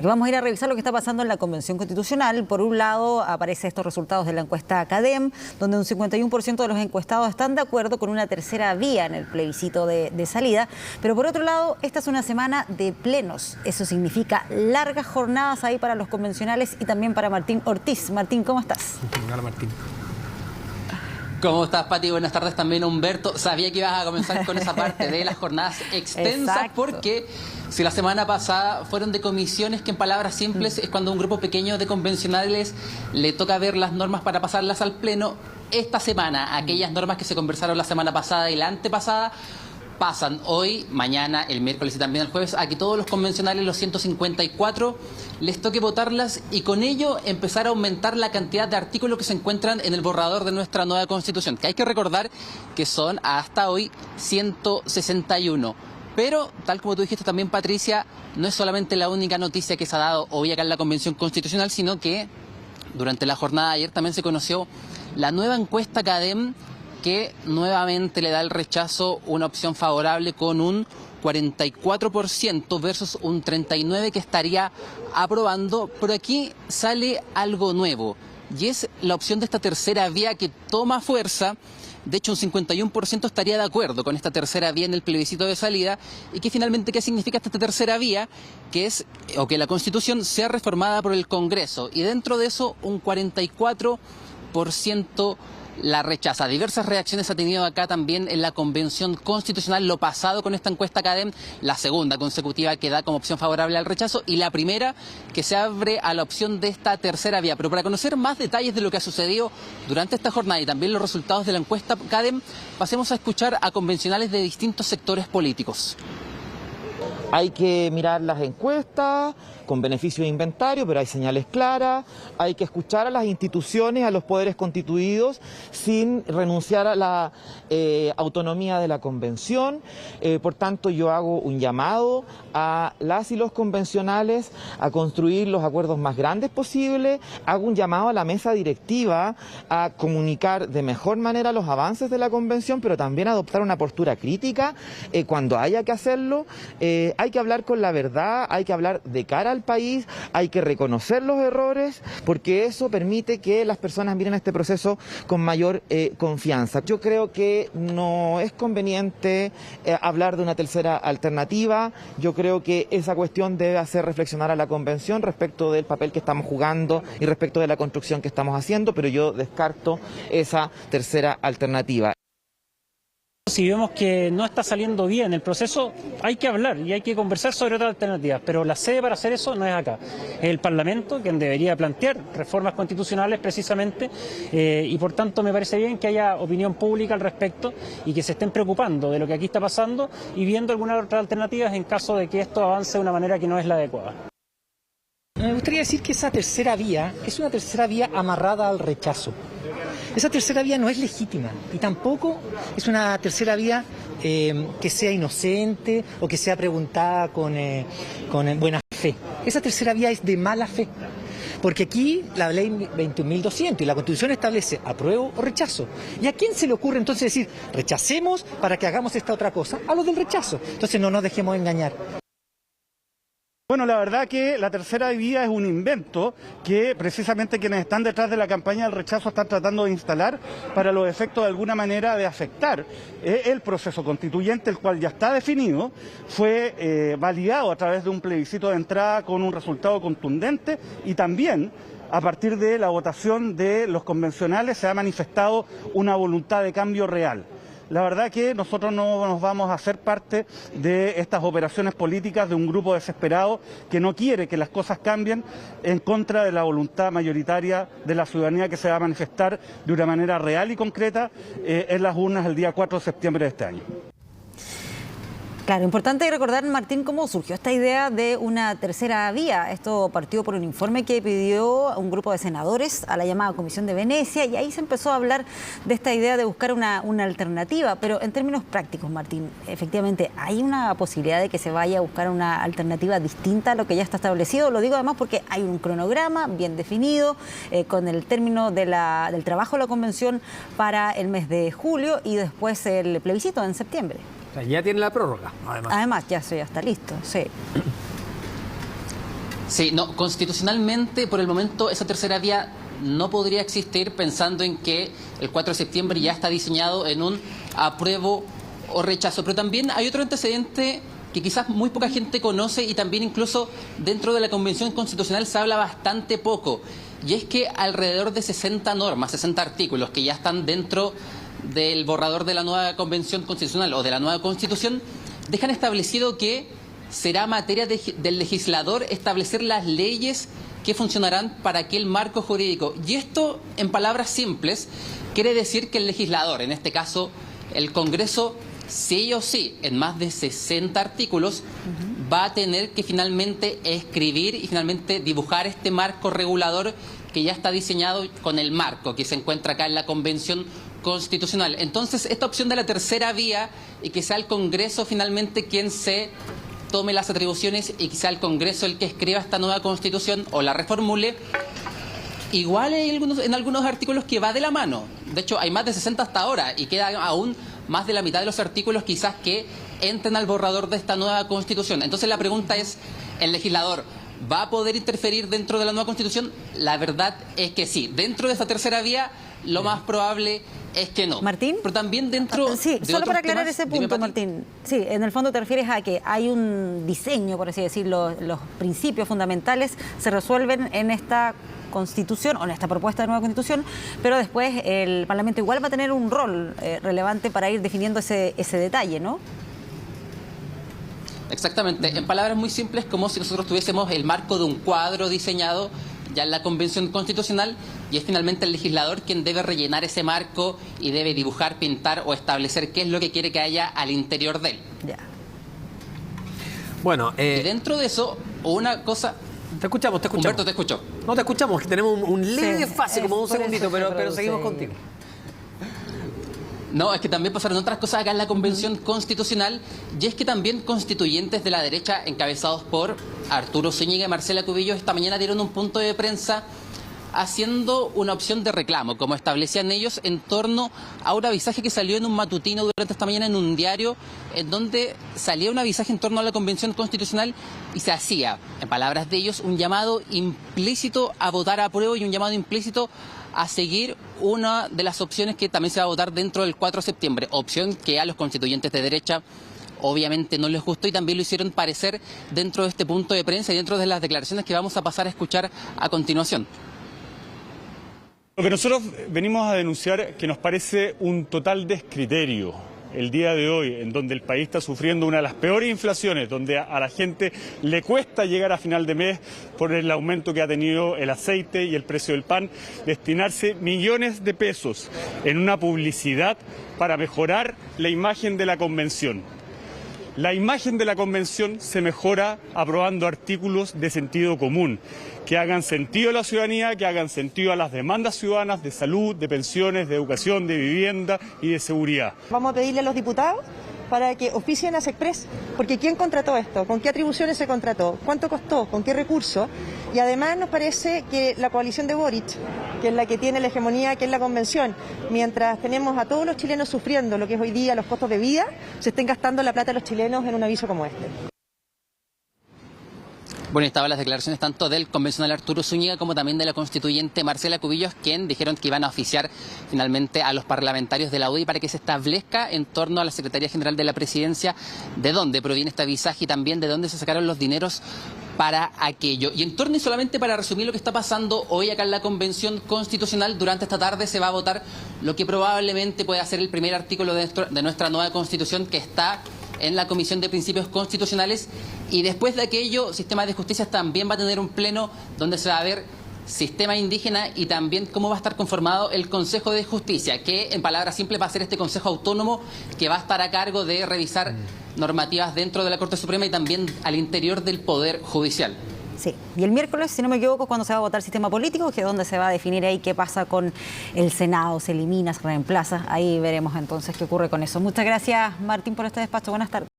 Vamos a ir a revisar lo que está pasando en la Convención Constitucional. Por un lado, aparecen estos resultados de la encuesta CADEM, donde un 51% de los encuestados están de acuerdo con una tercera vía en el plebiscito de salida. Pero por otro lado, esta es una semana de plenos. Eso significa largas jornadas ahí para los convencionales y también para Martín Ortiz. Martín, ¿cómo estás? Hola, Martín. ¿Cómo estás, Pati? Buenas tardes también, Humberto. Sabía que ibas a comenzar con esa parte de las jornadas extensas. Exacto. Porque si la semana pasada fueron de comisiones, que en palabras simples es cuando a un grupo pequeño de convencionales le toca ver las normas para pasarlas al Pleno. Esta semana, aquellas normas que se conversaron la semana pasada y la antepasada, pasan hoy, mañana, el miércoles y también el jueves, a que todos los convencionales, los 154, les toque votarlas y con ello empezar a aumentar la cantidad de artículos que se encuentran en el borrador de nuestra nueva Constitución, que hay que recordar que son hasta hoy 161. Pero, tal como tú dijiste también, Patricia, no es solamente la única noticia que se ha dado hoy acá en la Convención Constitucional, sino que durante la jornada de ayer también se conoció la nueva encuesta CADEM, que nuevamente le da el rechazo una opción favorable con un 44% versus un 39% que estaría aprobando. Pero aquí sale algo nuevo y es la opción de esta tercera vía que toma fuerza. De hecho, un 51% estaría de acuerdo con esta tercera vía en el plebiscito de salida. ¿Y que finalmente qué significa esta tercera vía? Que es, o que la Constitución sea reformada por el Congreso. Y dentro de eso, un 44% la rechaza. Diversas reacciones ha tenido acá también en la Convención Constitucional, lo pasado con esta encuesta CADEM, la segunda consecutiva que da como opción favorable al rechazo y la primera que se abre a la opción de esta tercera vía. Pero para conocer más detalles de lo que ha sucedido durante esta jornada y también los resultados de la encuesta CADEM, pasemos a escuchar a convencionales de distintos sectores políticos. Hay que mirar las encuestas con beneficio de inventario, pero hay señales claras. Hay que escuchar a las instituciones, a los poderes constituidos, sin renunciar a la autonomía de la convención. Por tanto, yo hago un llamado a las y los convencionales a construir los acuerdos más grandes posibles. Hago un llamado a la mesa directiva a comunicar de mejor manera los avances de la convención, pero también a adoptar una postura crítica cuando haya que hacerlo. Hay que hablar con la verdad, hay que hablar de cara al país, hay que reconocer los errores, porque eso permite que las personas miren este proceso con mayor confianza. Yo creo que no es conveniente hablar de una tercera alternativa. Yo creo que esa cuestión debe hacer reflexionar a la convención respecto del papel que estamos jugando y respecto de la construcción que estamos haciendo, pero yo descarto esa tercera alternativa. Si vemos que no está saliendo bien el proceso, hay que hablar y hay que conversar sobre otras alternativas, pero la sede para hacer eso no es acá. Es el Parlamento quien debería plantear reformas constitucionales precisamente y por tanto me parece bien que haya opinión pública al respecto y que se estén preocupando de lo que aquí está pasando y viendo algunas otras alternativas en caso de que esto avance de una manera que no es la adecuada. Me gustaría decir que esa tercera vía es una tercera vía amarrada al rechazo. Esa tercera vía no es legítima y tampoco es una tercera vía que sea inocente o que sea preguntada con buena fe. Esa tercera vía es de mala fe. Porque aquí la ley 21.200 y la Constitución establece apruebo o rechazo. ¿Y a quién se le ocurre entonces decir rechacemos para que hagamos esta otra cosa? A los del rechazo. Entonces no nos dejemos engañar. Bueno, la verdad que la tercera vía es un invento que precisamente quienes están detrás de la campaña del rechazo están tratando de instalar para los efectos de alguna manera de afectar el proceso constituyente, el cual ya está definido, fue validado a través de un plebiscito de entrada con un resultado contundente y también a partir de la votación de los convencionales se ha manifestado una voluntad de cambio real. La verdad que nosotros no nos vamos a hacer parte de estas operaciones políticas de un grupo desesperado que no quiere que las cosas cambien en contra de la voluntad mayoritaria de la ciudadanía que se va a manifestar de una manera real y concreta en las urnas el día 4 de septiembre de este año. Claro, importante recordar, Martín, cómo surgió esta idea de una tercera vía. Esto partió por un informe que pidió un grupo de senadores a la llamada Comisión de Venecia y ahí se empezó a hablar de esta idea de buscar una alternativa. Pero en términos prácticos, Martín, efectivamente, ¿hay una posibilidad de que se vaya a buscar una alternativa distinta a lo que ya está establecido? Lo digo además porque hay un cronograma bien definido con el término del trabajo de la Convención para el mes de julio y después el plebiscito en septiembre. O sea, ya tiene la prórroga, además. Además, ya está listo, sí. Sí, no, constitucionalmente por el momento esa tercera vía no podría existir, pensando en que el 4 de septiembre ya está diseñado en un apruebo o rechazo. Pero también hay otro antecedente que quizás muy poca gente conoce, y también incluso dentro de la Convención Constitucional se habla bastante poco, y es que alrededor de 60 normas, 60 artículos que ya están dentro del borrador de la nueva Convención Constitucional o de la nueva Constitución, dejan establecido que será materia del legislador establecer las leyes que funcionarán para aquel marco jurídico. Y esto, en palabras simples, quiere decir que el legislador, en este caso el Congreso, sí o sí, en más de 60 artículos, va a tener que finalmente escribir y finalmente dibujar este marco regulador que ya está diseñado con el marco que se encuentra acá en la Convención Constitucional. Entonces, esta opción de la tercera vía, y que sea el Congreso finalmente quien se tome las atribuciones y que sea el Congreso el que escriba esta nueva Constitución o la reformule, igual en algunos artículos que va de la mano. De hecho, hay más de 60 hasta ahora y queda aún más de la mitad de los artículos quizás que entren al borrador de esta nueva Constitución. Entonces la pregunta es, ¿el legislador va a poder interferir dentro de la nueva Constitución? La verdad es que sí. Dentro de esta tercera vía, lo más probable es que no. Martín. Pero también dentro sí, de solo para aclarar temas, ese punto, Martín. Sí, en el fondo te refieres a que hay un diseño, por así decirlo, los principios fundamentales se resuelven en esta Constitución o en esta propuesta de nueva Constitución, pero después el Parlamento igual va a tener un rol relevante para ir definiendo ese detalle, ¿no? Exactamente. En palabras muy simples, como si nosotros tuviésemos el marco de un cuadro diseñado ya en la Convención Constitucional, y es finalmente el legislador quien debe rellenar ese marco y debe dibujar, pintar o establecer qué es lo que quiere que haya al interior de él. Ya. Bueno, y dentro de eso, una cosa... Te escuchamos. Humberto, te escucho. No, te escuchamos, que tenemos un leve desfase, como un por segundito, eso se pero produce. seguimos contigo. No, es que también pasaron otras cosas acá en la Convención Constitucional, y es que también constituyentes de la derecha, encabezados por Arturo Zúñiga y Marcela Cubillos, esta mañana dieron un punto de prensa haciendo una opción de reclamo, como establecían ellos, en torno a un avisaje que salió en un matutino durante esta mañana en un diario, en donde salía un avisaje en torno a la Convención Constitucional y se hacía, en palabras de ellos, un llamado implícito a votar a prueba y un llamado implícito a seguir una de las opciones que también se va a votar dentro del 4 de septiembre, opción que a los constituyentes de derecha obviamente no les gustó, y también lo hicieron parecer dentro de este punto de prensa y dentro de las declaraciones que vamos a pasar a escuchar a continuación. Lo que nosotros venimos a denunciar, que nos parece un total descriterio el día de hoy, en donde el país está sufriendo una de las peores inflaciones, donde a la gente le cuesta llegar a final de mes por el aumento que ha tenido el aceite y el precio del pan, destinarse millones de pesos en una publicidad para mejorar la imagen de la convención. La imagen de la convención se mejora aprobando artículos de sentido común, que hagan sentido a la ciudadanía, que hagan sentido a las demandas ciudadanas de salud, de pensiones, de educación, de vivienda y de seguridad. Vamos a pedirle a los diputados para que oficien a SECPRES, porque ¿quién contrató esto? ¿Con qué atribuciones se contrató? ¿Cuánto costó? ¿Con qué recursos? Y además nos parece que la coalición de Boric, que es la que tiene la hegemonía, que es la convención, mientras tenemos a todos los chilenos sufriendo lo que es hoy día los costos de vida, se estén gastando la plata de los chilenos en un aviso como este. Bueno, estaban las declaraciones tanto del convencional Arturo Zúñiga como también de la constituyente Marcela Cubillos, quien dijeron que iban a oficiar finalmente a los parlamentarios de la UDI para que se establezca en torno a la Secretaría General de la Presidencia de dónde proviene este avisaje y también de dónde se sacaron los dineros para aquello. Y en torno, y solamente para resumir lo que está pasando hoy acá en la Convención Constitucional, durante esta tarde se va a votar lo que probablemente pueda ser el primer artículo de nuestra nueva Constitución, que está en la Comisión de Principios Constitucionales, y después de aquello, Sistema de Justicia también va a tener un pleno donde se va a ver sistema indígena y también cómo va a estar conformado el Consejo de Justicia, que en palabras simples va a ser este Consejo Autónomo que va a estar a cargo de revisar normativas dentro de la Corte Suprema y también al interior del Poder Judicial. Sí, y el miércoles, si no me equivoco, cuando se va a votar sistema político, que es donde se va a definir ahí qué pasa con el Senado, se elimina, se reemplaza. Ahí veremos entonces qué ocurre con eso. Muchas gracias, Martín, por este despacho. Buenas tardes.